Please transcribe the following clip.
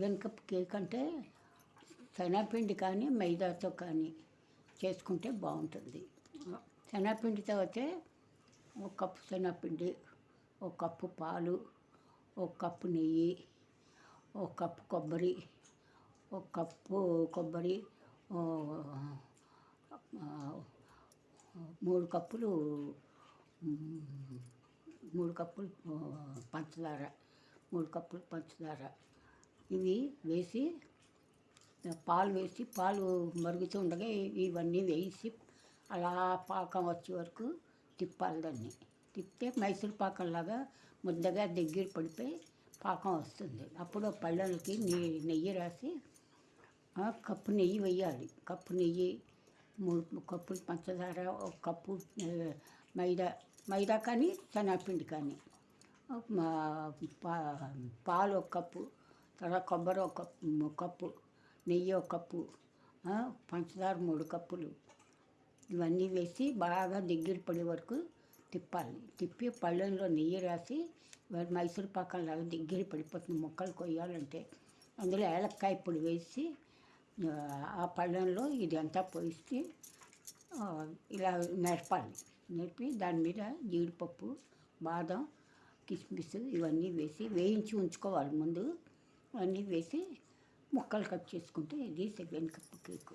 Seven cup cake అంటే శనగపిండి కానీ మైదాతో కానీ చేసుకుంటే బాగుంటుంది. శనగపిండితో అయితే ఒక కప్పు శనగపిండి, ఒక కప్పు పాలు, ఒక కప్పు నెయ్యి, ఒక కప్పు కొబ్బరి, ఒక కప్పు కొబ్బరి, 3 కప్పులు 3 కప్పులు పంచదార, 3 కప్పులు పంచదార ఇవి వేసి పాలు మరుగుతూ ఉండగా ఇవన్నీ వేసి అలా పాకం వచ్చే వరకు తిప్పాలి. దాన్ని తిప్పితే మైసూర్ పాకంలాగా ముద్దగా దగ్గర పడిపోయి పాకం వస్తుంది. అప్పుడు పళ్ళకి నెయ్యి రాసి కప్పు నెయ్యి వేయాలి. కప్పు నెయ్యి, 3 కప్పులు పంచదార, ఒక కప్పు మైదా కానీ శనగపిండి కానీ, పాలు ఒక కప్పు, తర్వాత కొబ్బరి ఒక కప్పు, నెయ్యి ఒక కప్పు, పంచదార 3 కప్పులు ఇవన్నీ వేసి బాగా దగ్గర పడే వరకు తిప్పాలి. తిప్పి పళ్ళెంలో నెయ్యి రాసి మైసూర్ పాకంలాగా దగ్గర పడిపోతుంది. ముక్కలు కొయ్యాలంటే అందులో ఏలక్కాయ పొడి వేసి ఆ పళ్ళెంలో ఇది అంతా పోసి ఇలా నేర్పాలి. నేర్పి దాని మీద జీడిపప్పు, బాదం, కిస్మిస్ ఇవన్నీ వేసి వేయించి ఉంచుకోవాలి ముందు. అన్నీ వేసి ముక్కలు కట్ చేసుకుంటే ఇది 7 కప్ కేకు.